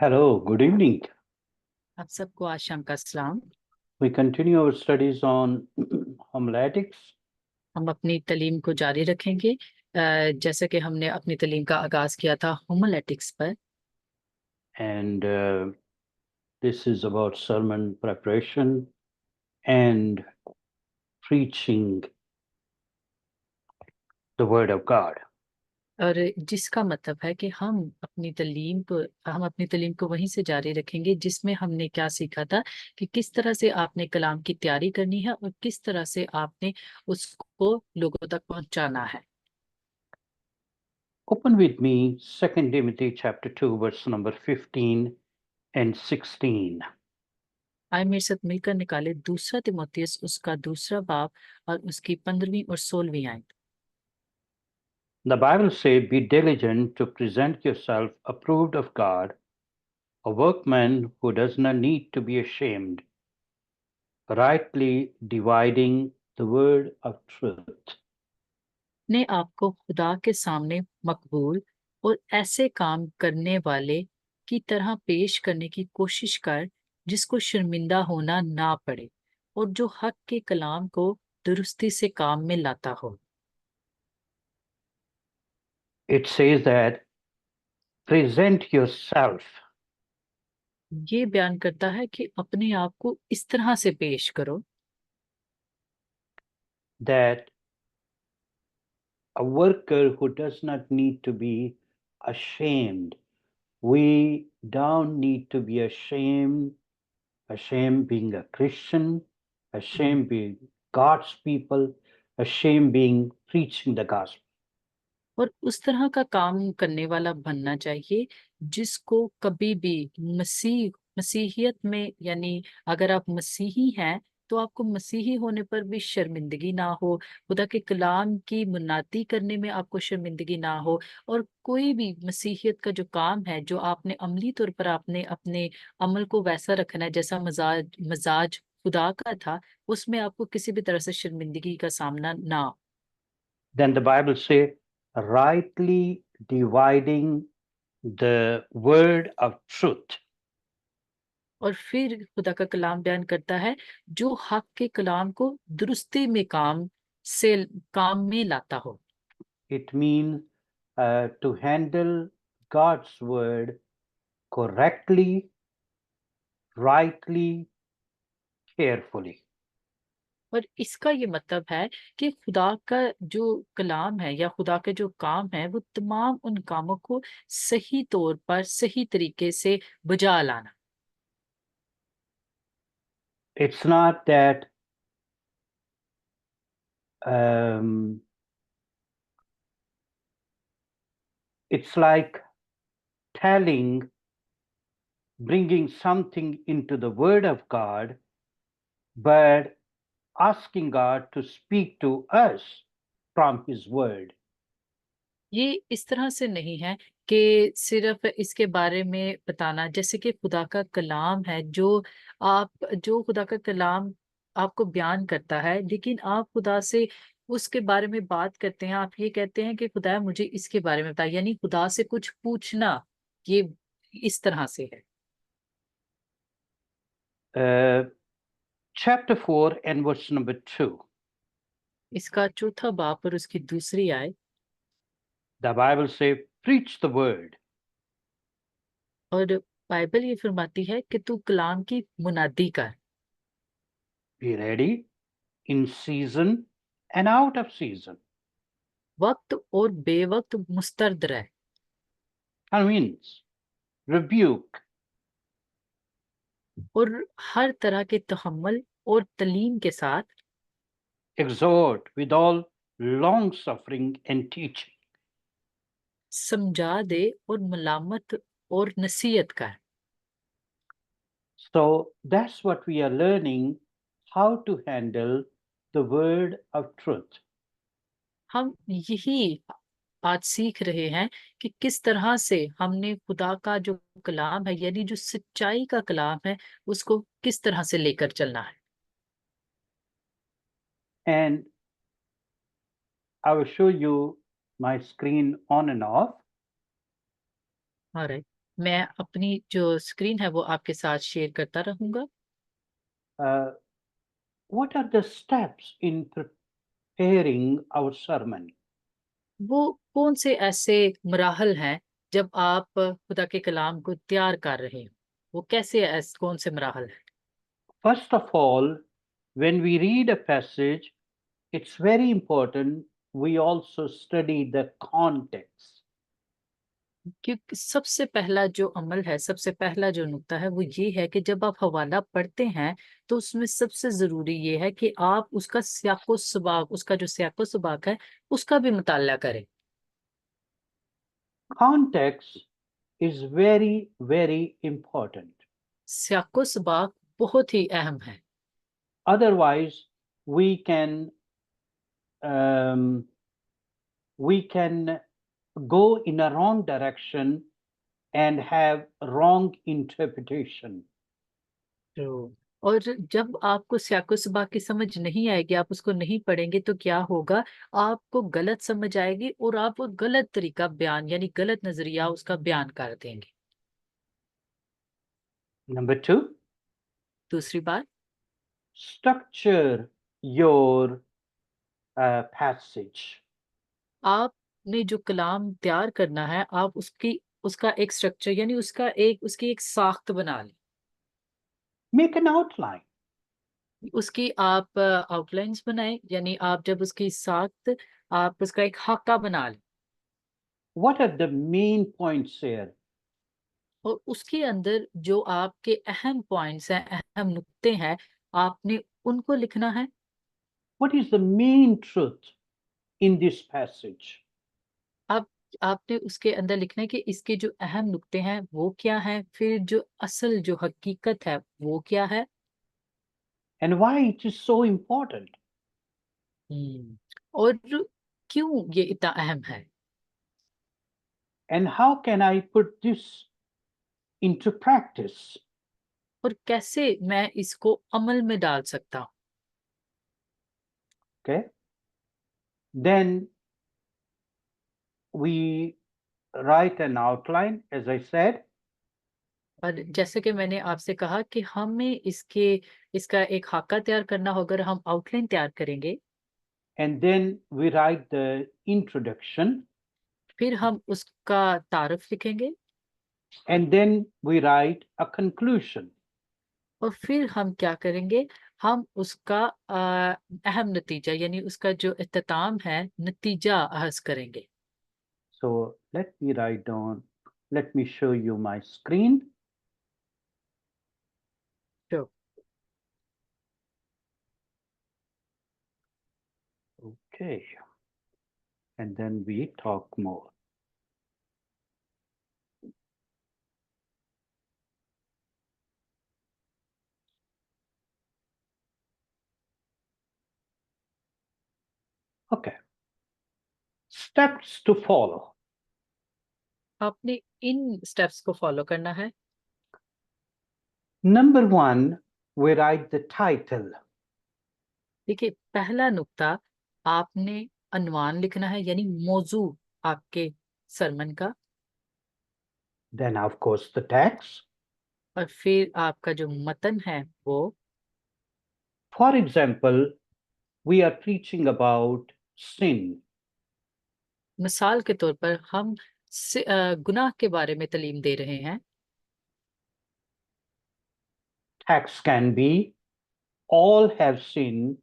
Hello, good evening. आप सबको आशाम का सलाम। We continue our studies on homiletics. हम अपनी तालीम को जारी रखेंगे जैसे कि हमने अपनी तालीम का आगाज किया था होमिलेटिक्स पर। And this is about sermon preparation and preaching the Word of God. और जिसका मतलब है कि हम अपनी तालीम को वहीं से जारी रखेंगे जिसमें हमने क्या सीखा था कि किस तरह से आपने कलाम की तैयारी करनी है और किस तरह से आपने उसको लोगों तक पहुंचाना है। Open with me 2 Timothy chapter 2 verse number 15 and 16. आए मेरे साथ मिलकर निकाले दूसरा तिमोथियस उसका दूसरा बाब और उसकी 15वीं और 16वीं आयत। The Bible says, "Be diligent to present yourself approved of God, a workman who does not need to be ashamed, rightly dividing the word of truth." ने आपको खुदा के सामने मकबूल और ऐसे काम करने वाले की तरह पेश करने की कोशिश कर जिसको शर्मिंदा होना ना पड़े और जो हक के कलाम को दुरुस्ती से काम में लाता हो। It says that present yourself, ये बयान करता है कि अपने आप को इस तरह से पेश करो that a worker who does not need to be ashamed. We don't need to be ashamed being a Christian, ashamed being God's people, ashamed being preaching the gospel. और उस तरह का काम करने वाला बनना चाहिए जिसको कभी भी मसीहियत में यानी अगर आप मसीही हैं तो आपको मसीही होने पर भी शर्मिंदगी ना हो, खुदा के कलाम की मुनादी करने में आपको शर्मिंदगी ना हो और कोई भी मसीहियत का जो काम है जो आपने अमली तौर पर आपने अपने अमल को वैसा रखना है जैसा मजाज मजाज खुदा का था, उसमें आपको किसी भी तरह से शर्मिंदगी का सामना ना हो। Then the Bible says, rightly dividing the word of truth. और फिर खुदा का कलाम बयान करता है जो हक के कलाम को दुरुस्ती में काम में लाता हो। It means to handle God's word correctly, rightly, carefully. और इसका ये मतलब है कि खुदा का जो कलाम है या खुदा के जो काम है वो तमाम उन कामों को सही तौर पर सही तरीके से बजा लाना। It's not that um, it's like telling, bringing something into the Word of God, but asking God to speak to us from His Word. ये इस तरह से नहीं है कि सिर्फ इसके बारे में बताना जैसे कि खुदा का कलाम है जो खुदा का कलाम आपको बयान करता है, लेकिन आप खुदा से उसके बारे में बात करते हैं, आप ये कहते हैं कि खुदा मुझे इसके बारे में बता, यानी खुदा से कुछ पूछना, ये इस तरह से है। Uh, chapter 4 and verse number 2. इसका चौथा बाप और उसकी दूसरी आय। The Bible says, preach the word. और बाइबल ये फरमाती है कि तू कलाम की मुनादी कर, Be ready in season and out of season. वक्त और बेवक्त मुस्तर्द रह, Convince, rebuke, और हर तरह के तहम्मुल और तलीम के साथ exhort with all long suffering and teaching. समझा दे और मलामत और नसीहत कर। So that's what we are learning, how to handle the word of truth. हम यही आज सीख रहे हैं कि किस तरह से हमने खुदा का जो कलाम है यानी जो सच्चाई का कलाम है उसको किस तरह से लेकर चलना है। And I will show you my screen on and off. Alright, मैं अपनी जो स्क्रीन है वो आपके साथ शेयर करता रहूंगा। What are the steps in preparing our sermon? वो कौन से ऐसे मराहल हैं जब आप खुदा के कलाम को तैयार कर रहे हैं, वो कैसे कौन से मराहल हैं? First of all, when we read a passage, it's very important we also study the context. क्योंकि सबसे पहला जो अमल है, सबसे पहला जो नुक्ता है वो ये है कि जब आप हवाला पढ़ते हैं तो उसमें सबसे जरूरी ये है कि आप उसका सियाको सबाक, उसका जो सियाको सबाक है उसका भी मुताला करें। Context is very, very important. सियाको सबाक बहुत ही अहम है। Otherwise, we can um, we can go in a wrong direction and have wrong interpretation. तो और जब आपको सियाको सबाक की समझ नहीं आएगी, आप उसको नहीं पढ़ेंगे तो क्या होगा, आपको गलत समझ आएगी और आप वो गलत तरीका बयान यानी गलत नजरिया उसका बयान कर देंगे। Number two, दूसरी बात, structure your passage. आपने जो कलाम तैयार करना है, आप उसका एक स्ट्रक्चर यानी उसकी एक साख्त बना लें। Make an outline. उसकी आप आउटलाइंस बनाएं, यानी आप जब उसकी साख्त, आप उसका एक खाका बना लें What are the main points here? और उसके अंदर जो आपके अहम पॉइंट्स हैं, अहम नुक्ते हैं, आपने उनको लिखना है। What is the main truth in this passage? आप आपने उसके अंदर लिखना है कि इसके जो अहम नुक्ते हैं वो क्या हैं, फिर जो असल जो हकीकत है वो क्या है। And why it is so important? और क्यों ये इतना अहम है And how can I put this into practice? और कैसे मैं इसको अमल में डाल सकता हूँ। Okay. Then we write an outline, as I said, और जैसे कि मैंने आपसे कहा कि हमें इसका एक खाका तैयार करना होगा और हम आउटलाइन तैयार करेंगे। and then we write the introduction, फिर हम उसका तारफ लिखेंगे and then we write a conclusion. और फिर हम क्या करेंगे, हम उसका अहम नतीजा यानी उसका जो इख्तिताम है नतीजा अहस करेंगे। So let me write down, let me show you my screen. तो Okay. And then we talk more. Okay. Steps to follow. आपने इन स्टेप्स को फॉलो करना है। Number one, we write the title. देखिए, पहला नुक्ता, आपने अनवान लिखना है यानी मौजू आपके सरमन का। Then, of course, the text. और फिर आपका जो मतन है वो, For example, we are preaching about sin. मिसाल के तौर पर हम गुनाह के बारे में तालीम दे रहे हैं। Text can be all have sinned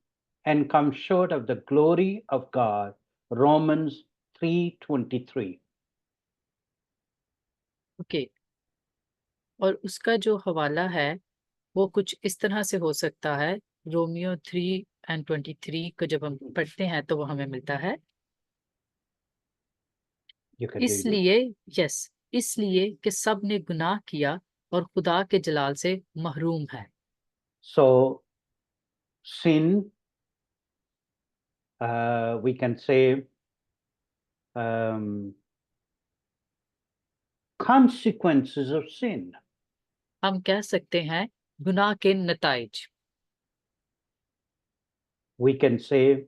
and come short of the glory of God. Romans 3:23. Okay, और उसका जो हवाला है वो कुछ इस तरह से हो सकता है। रोमियो 3:23 को जब हम पढ़ते हैं तो वो हमें मिलता है, You can read it. इसलिए यस इसलिए कि सब ने गुनाह किया और खुदा के जलाल से महरूम है। So, sin, we can say um, consequences of sin. हम कह सकते हैं गुनाह के नताइज। We can say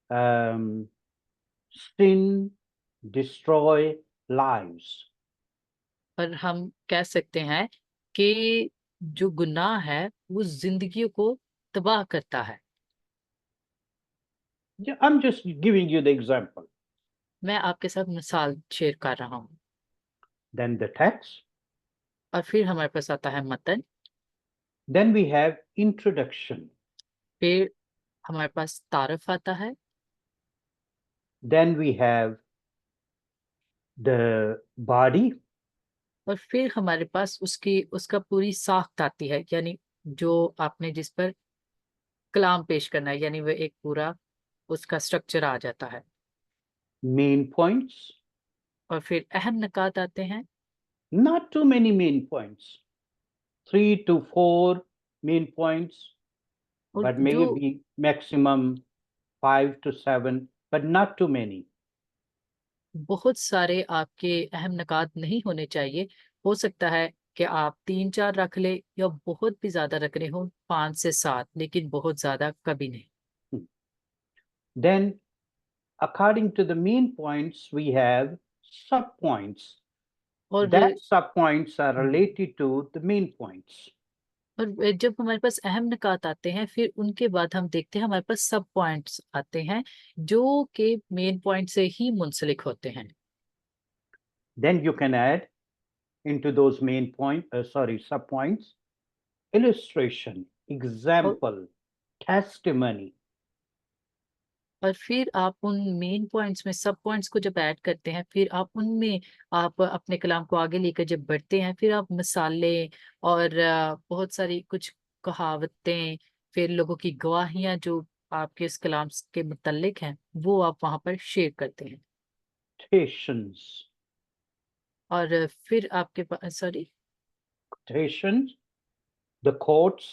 um, sin destroy lives. और हम कह सकते हैं कि जो गुनाह है वो जिंदगी को तबाह करता है। Yeah, I'm just giving you the example. मैं आपके साथ मिसाल शेयर कर रहा हूँ। Then the text. और फिर हमारे पास आता है मतन। Then we have introduction. फिर हमारे पास तारफ आता है। Then we have the body. और फिर हमारे पास उसकी उसका पूरी साख्त आती है, यानी जो आपने जिस पर कलाम पेश करना है, यानी वो एक पूरा उसका स्ट्रक्चर आ जाता है। Main points. और फिर अहम निकात आते हैं। Not too many main points. 3 to 4 main points, और but जो maybe maximum 5 to 7, but not too many. बहुत सारे आपके अहम निकात नहीं होने चाहिए। हो सकता है कि आप 3-4 रख ले, या बहुत भी ज्यादा रख रहे हो 5 से 7, लेकिन बहुत ज्यादा कभी नहीं। Then, according to the main points, we have subpoints. और That subpoints are related to the main points. और जब हमारे पास अहम निकात आते हैं, फिर उनके बाद हम देखते हैं हमारे पास सब पॉइंट्स आते हैं जो कि मेन पॉइंट से ही मुंसलिक होते हैं। Then you can add into those main subpoints, illustration, और example, testimony. और फिर आप उन मेन पॉइंट्स में सब पॉइंट्स को जब ऐड करते हैं, फिर आप उनमें आप अपने कलाम को आगे लेकर जब बढ़ते हैं, फिर आप मिसालें और बहुत सारी कुछ कहावतें, फिर लोगों की गवाहियां जो आपके इस कलाम के मुतल्लिक हैं, वो आप वहां पर शेयर करते हैं। Quotations, और फिर आपके पास, sorry, quotations, the quotes,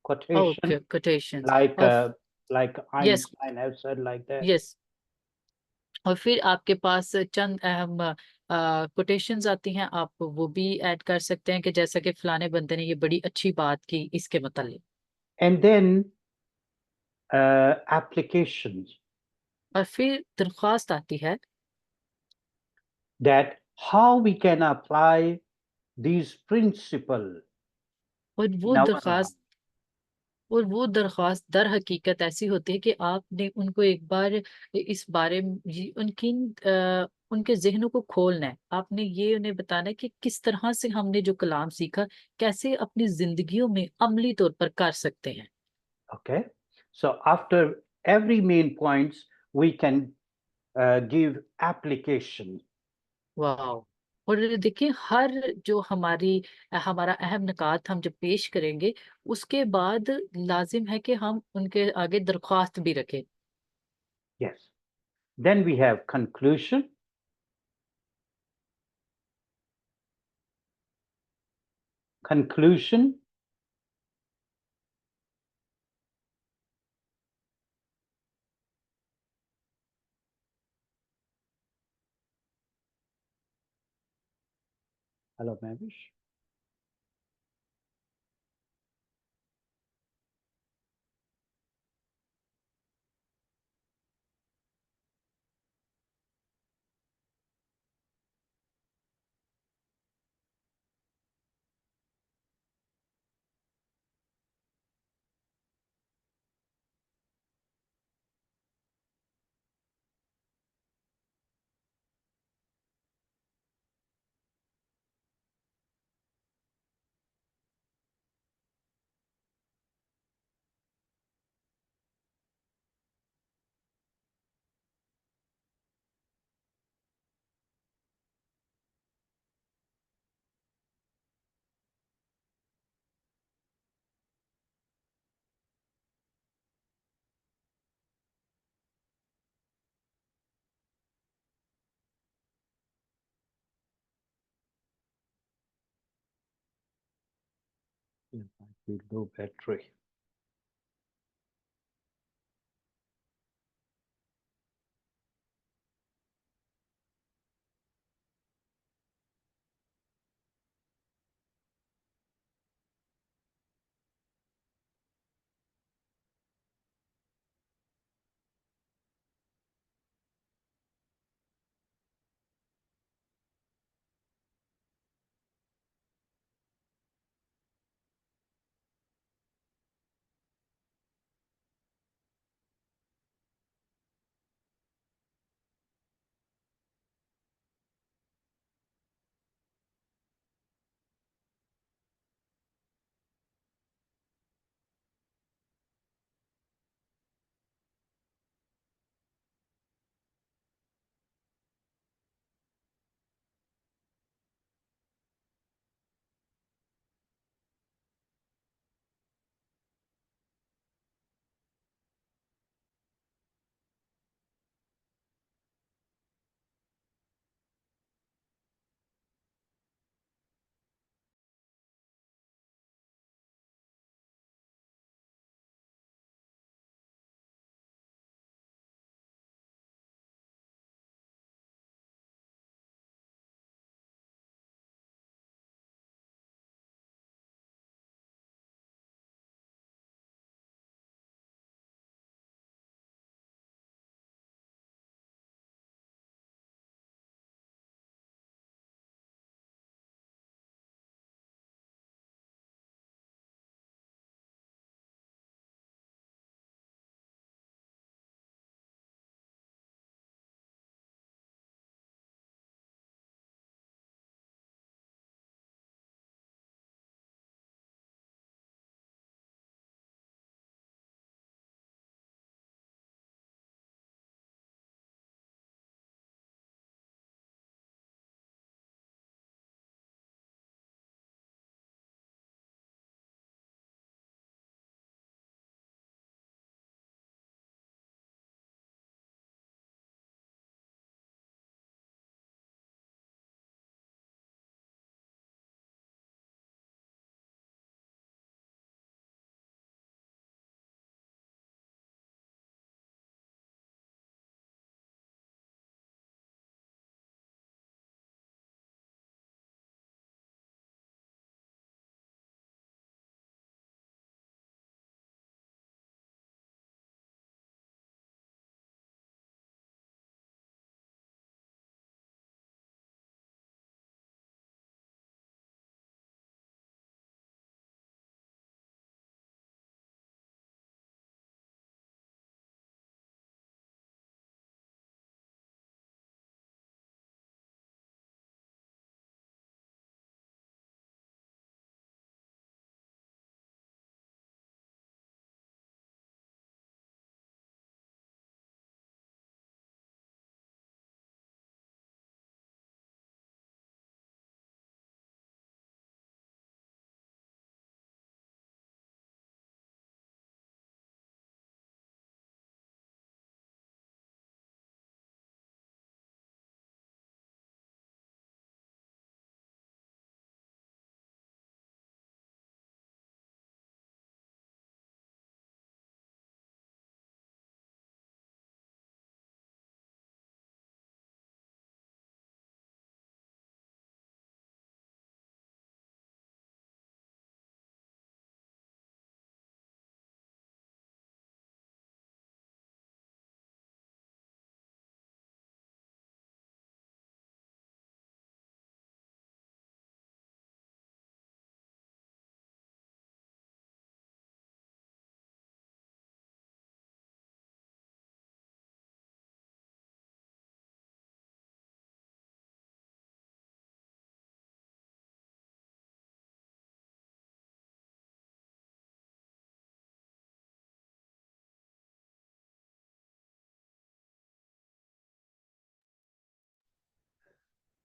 quotation, okay, quotations. like और uh, like yes, Einstein have said like that. Yes, और फिर आपके पास चंद अहम कोटेशंस आती हैं, आप वो भी ऐड कर सकते हैं कि जैसा कि फलाने बंदे ने ये बड़ी अच्छी बात की इसके मुतालिक। And then applications, और फिर दरख्वास्त आती है, that how we can apply these principles और in वो our life. दरख्वास्त और वो दरख्वास्त दर हकीकत ऐसी होती है कि आपने उनको एक बार इस बारे में उनके जहनों को खोलना है। आपने ये उन्हें बताना है कि किस तरह से हमने जो कलाम सीखा कैसे अपनी जिंदगियों में अमली तौर पर कर सकते हैं। Okay, so after every main points, we can give application. वाह। और देखिए, हर जो हमारा अहम निकात हम जब पेश करेंगे, उसके बाद लाजिम है कि हम उनके आगे दरख्वास्त भी रखें। Yes. Then we have conclusion. Conclusion. Hello, Mavish. It might be low battery.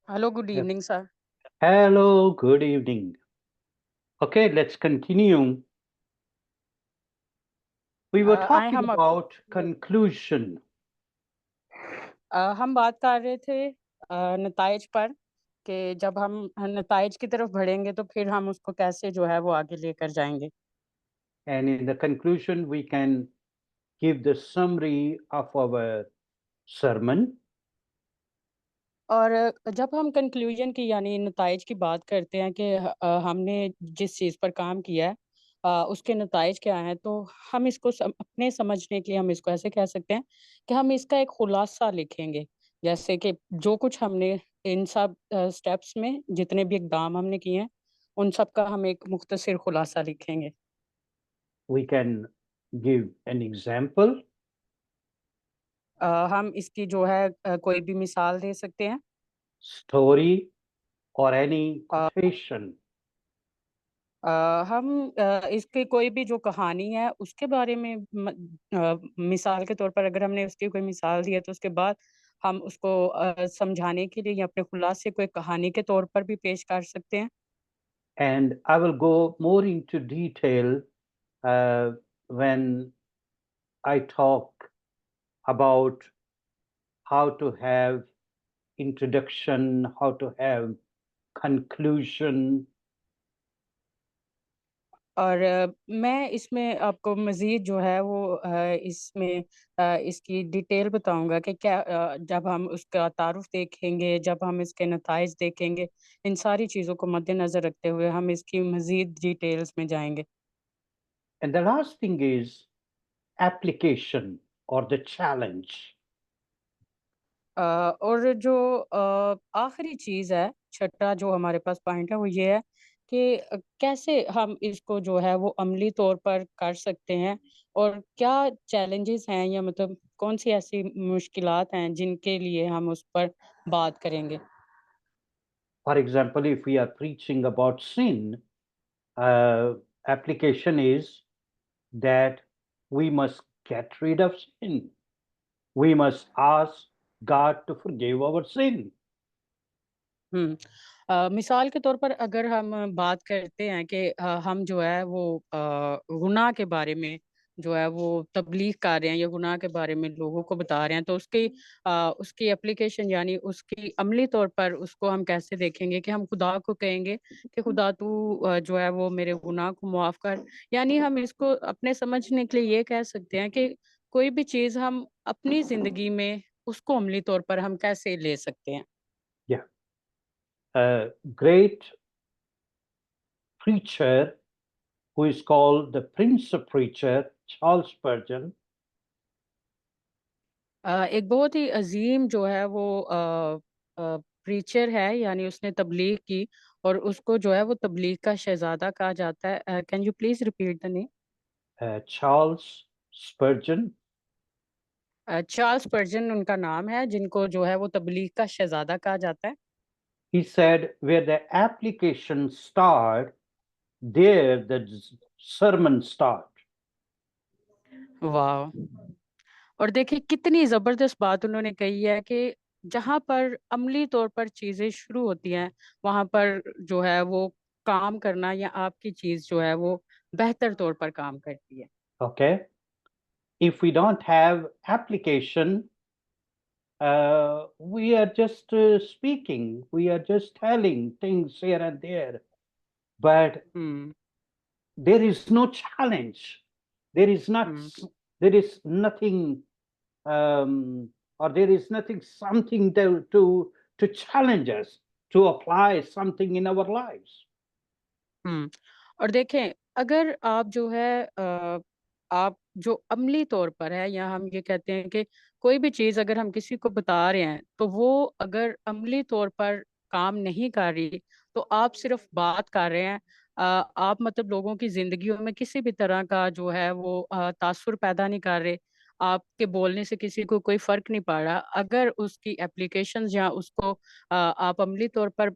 Hello, good evening, sir. Hello, good evening. Okay, let's continue. We were talking हम about conclusion. हम बात कर रहे थे नताइज पर कि जब हम नताइज की तरफ बढ़ेंगे तो फिर हम उसको कैसे जो है वो आगे लेकर जाएंगे। And in the conclusion, we can give the summary of our sermon. और जब हम कंक्लूजन की यानी नताइज की बात करते हैं कि हमने जिस चीज़ पर काम किया है उसके नताइज क्या हैं, तो हम इसको अपने समझने के लिए हम इसको ऐसे कह सकते हैं कि हम इसका एक खुलासा लिखेंगे। जैसे कि जो कुछ हमने इन सब स्टेप्स में जितने भी इकदाम हमने किए हैं, उन सब का हम एक मुख्तसर खुलासा लिखेंगे। We can give an example. हम इसकी जो है कोई भी मिसाल दे सकते हैं। Story or any a, quotation. हम इसकी कोई भी जो कहानी है उसके बारे में मिसाल के तौर पर अगर हमने उसकी कोई मिसाल दी है तो उसके बाद हम उसको समझाने के लिए या अपने खुलासे को एक कहानी के तौर पर भी पेश कर सकते हैं। And I will go more into detail when I talk about how to have introduction, how to have conclusion. और मैं इसमें आपको मज़ीद जो है वो इसमें इसकी डिटेल बताऊंगा कि क्या जब हम उसका तारुफ देखेंगे, जब हम इसके नताइज देखेंगे, इन सारी चीज़ों को मद्देनज़र रखते हुए हम इसकी मज़ीद डिटेल्स में जाएंगे। And the last thing is application or the challenge. और जो आखिरी चीज़ है, छठा जो हमारे पास पॉइंट है वो ये है कि कैसे हम इसको जो है वो अमली तौर पर कर सकते हैं और क्या चैलेंजेस हैं या मतलब कौन सी ऐसी मुश्किलात हैं जिनके लिए हम उस पर बात करेंगे। For example, if we are preaching about sin, uh, application is that we must get rid of sin. We must ask God to forgive our sin. हुँ। मिसाल के तौर पर अगर हम बात करते हैं कि हम जो है वो गुनाह के बारे में जो है वो तबलीग कर रहे हैं या गुनाह के बारे में लोगों को बता रहे हैं, तो उसकी एप्लीकेशन यानी उसकी अमली तौर पर उसको हम कैसे देखेंगे कि हम खुदा को कहेंगे कि खुदा तू जो है वो मेरे गुनाह को माफ़ कर। यानी हम इसको अपने समझने के लिए ये कह सकते हैं कि कोई भी चीज़ हम अपनी ज़िंदगी में उसको अमली तौर पर हम कैसे ले सकते हैं। Yeah. A great preacher who is called the Prince of Preacher, Charles Spurgeon, एक बहुत ही अजीम जो है वो प्रीचर है यानी उसने तबलीग की और उसको जो है वो तबलीग का शहजादा कहा जाता है। Can you please repeat the name. Charles Spurgeon. Charles Spurgeon उनका नाम है जिनको जो है वो तबलीग का शहजादा कहा जाता है। He said, where the application start, there the sermon start. वाह। और देखिए कितनी जबरदस्त बात उन्होंने कही है कि जहां पर अमली तौर पर चीजें शुरू होती हैं वहां पर जो है वो काम करना या आपकी चीज जो है वो बेहतर तौर पर काम करती है। Okay. If we don't have application, we are just speaking, we are just telling things here and there, but hmm. there is no challenge. There is not, hmm. there is nothing, or there is nothing, something to challenge us to apply something in our lives. हुँ। और देखें अगर आप जो है आप जो अमली तौर पर है या हम ये कहते हैं कि कोई भी चीज़ अगर हम किसी को बता रहे हैं, तो वो अगर अमली तौर पर काम नहीं कर रही, तो आप सिर्फ़ बात कर रहे हैं। आप मतलब लोगों की ज़िंदगियों में किसी भी तरह का जो है वो तासुर पैदा नहीं कर रहे। आपके बोलने से किसी को कोई फ़र्क नहीं पड़ रहा। अगर उसकी एप्लीकेशंस या उसको आप अमली तौर पर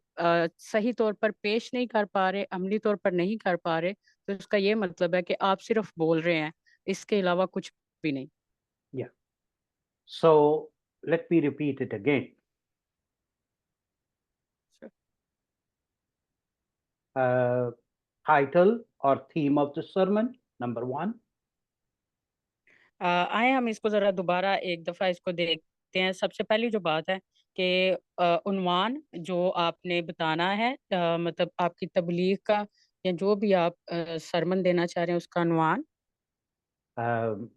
सही तौर पर पेश नहीं कर पा रहे, अमली तौर पर नहीं कर पा रहे, तो इसका ये मतलब है कि आप सिर्फ बोल रहे हैं, इसके अलावा कुछ भी नहीं। Yeah. So let me repeat it again. Title or theme of the sermon, number one. आए हम इसको जरा दोबारा एक दफा इसको देखते हैं। सबसे पहली जो बात है कि उन्वान जो आपने बताना है, मतलब आपकी तबलीग का या जो भी आप सरमन देना चाह रहे हैं उसका उन्वान। Um,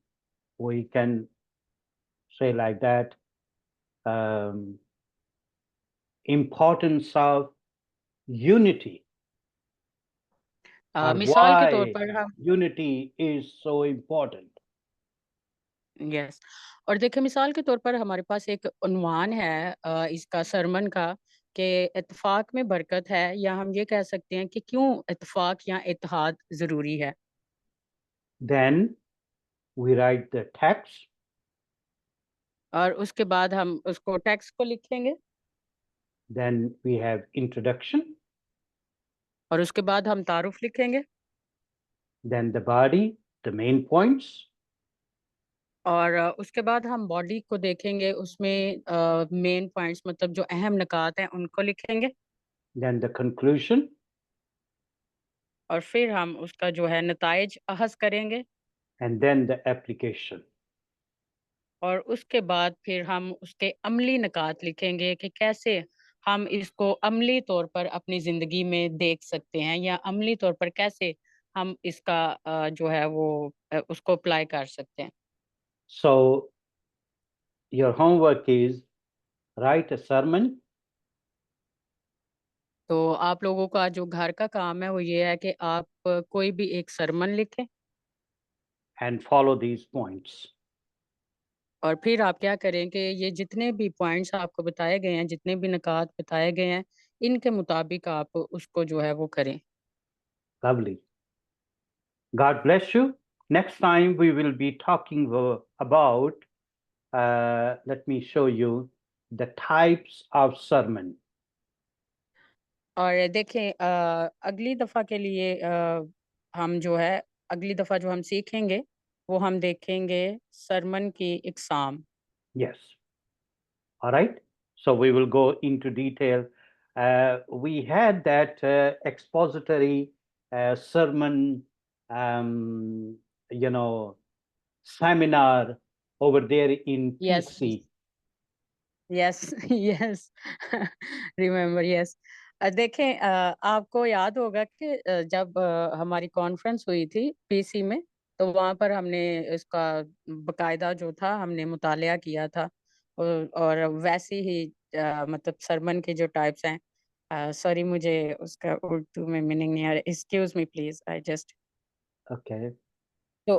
we can say like that, um, importance of unity, or मिसाल के तौर why पर हम unity is so important. Yes, और देखिए मिसाल के तौर पर हमारे पास एक उन्वान है इसका सरमन का कि इत्तेफाक में बरकत है, या हम ये कह सकते हैं कि क्यों इत्तेफाक या इत्तेहाद ज़रूरी है। Then we write the text, और उसके बाद हम उसको टेक्स्ट को लिखेंगे, then we have introduction, और उसके बाद हम तारुफ लिखेंगे, then the body, the main points, और उसके बाद हम बॉडी को देखेंगे, उसमें मेन पॉइंट्स मतलब जो अहम निकात हैं उनको लिखेंगे, then the conclusion, और फिर हम उसका जो है नताइज अहज़ करेंगे, and then the application. और उसके बाद फिर हम उसके अमली निकात लिखेंगे कि कैसे हम इसको अमली तौर पर अपनी ज़िंदगी में देख सकते हैं, या अमली तौर पर कैसे हम इसका जो है वो उसको अप्लाई कर सकते हैं। So your homework is write a sermon तो आप लोगों का जो घर का काम है वो ये है कि आप कोई भी एक सरमन लिखें, and follow these points. और फिर आप क्या करें कि ये जितने भी पॉइंट्स आपको बताए गए हैं, जितने भी निकात बताए गए हैं, इनके मुताबिक आप उसको जो है वो करें। Lovely. God bless you. Next time we will be talking about, let me show you the types of sermon. और देखें अगली दफ़ा के लिए हम जो है अगली दफ़ा जो हम सीखेंगे वो हम देखेंगे सरमन की इकसाम। Yes. All right. So we will go into detail. We had that expository sermon, um, you know, seminar over there in yes, PC. Yes, yes, remember, yes. देखें आपको याद होगा कि जब हमारी कॉन्फ्रेंस हुई थी पीसी में, तो वहाँ पर हमने इसका बकायदा जो था हमने मुतालिया किया था, और वैसे ही मतलब सरमन के जो टाइप्स हैं, सॉरी मुझे उसका उर्दू में मीनिंग नहीं आ रहा, excuse me please, I just. Okay. तो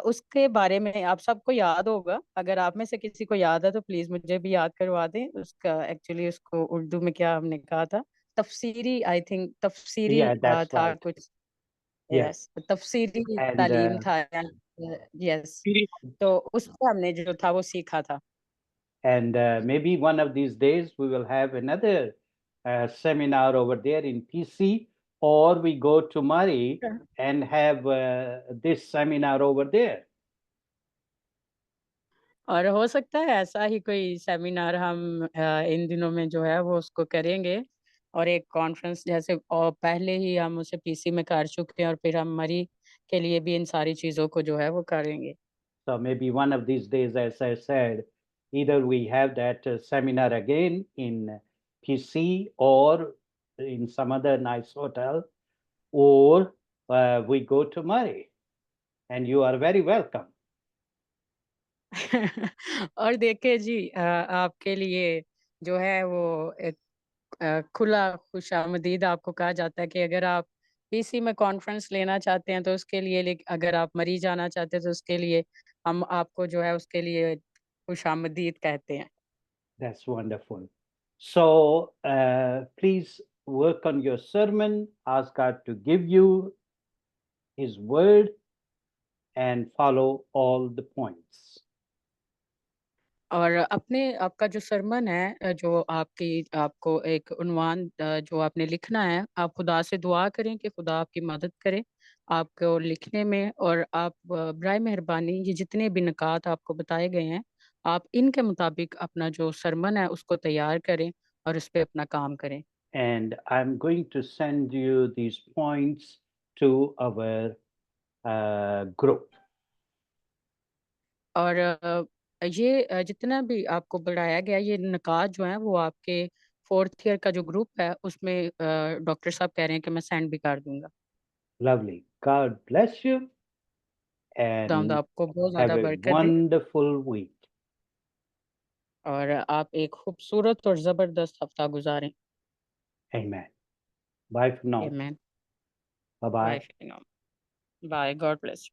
उसके बारे में आप सबको याद होगा, अगर आप में से किसी को याद है तो प्लीज मुझे भी याद करवा दें उसका, एक्चुअली उसको उर्दू में क्या हमने कहा था, तफसीरी, आई थिंक तफसीरी Yeah, that's था right. कुछ। Yes. यस, तफसीरी And तालीम था, यस। तो उसमें हमने जो था वो सीखा था। maybe one of these days we will have another seminar over there in PC, or we go to Mari and have this seminar over there. और हो सकता है ऐसा ही कोई सेमिनार हम इन दिनों में जो है वो उसको करेंगे, और एक कॉन्फ्रेंस जैसे, और पहले ही हम उसे पीसी में कर चुके हैं, और फिर हम मरी के लिए भी इन सारी चीज़ों को जो है वो करेंगे। So maybe one of these days, as I said, either we have that seminar again in PC or in some other nice hotel, or we go to Murray, and you are very welcome. और देखिए जी, आपके लिए जो है वो एक खुला खुशामदीद आपको कहा जाता है कि अगर आप पीसी में कॉन्फ्रेंस लेना चाहते हैं तो उसके लिए, अगर आप मरी जाना चाहते हैं तो उसके लिए हम आपको जो है उसके लिए खुशामदीद कहते हैं। That's wonderful. So please work on your sermon, ask God to give you His word, and follow all the points. और अपने आपका जो सरमन है, जो आपको एक उन्वान जो आपने लिखना है, आप खुदा से दुआ करें कि खुदा आपकी मदद करे आपको लिखने में, और आप बराए मेहरबानी ये जितने भी निकात आपको बताए गए हैं, आप इनके मुताबिक अपना जो सरमन है उसको तैयार करें और उस पे अपना काम करें। and I'm going to send you these points to our group. और ये जितना भी आपको बढ़ाया गया, ये निकात जो है वो आपके 4th ईयर का जो ग्रुप है उसमें डॉक्टर साहब कह रहे हैं कि मैं सेंड भी कर दूंगा। Lovely. God bless you खुदावंद and आपको बहुत have ज्यादा a बरकत दे wonderful week. और आप एक खूबसूरत और जबरदस्त हफ्ता गुजारें। Amen. Bye for now. आमीन। Bye bye bye. For now. Bye, God bless.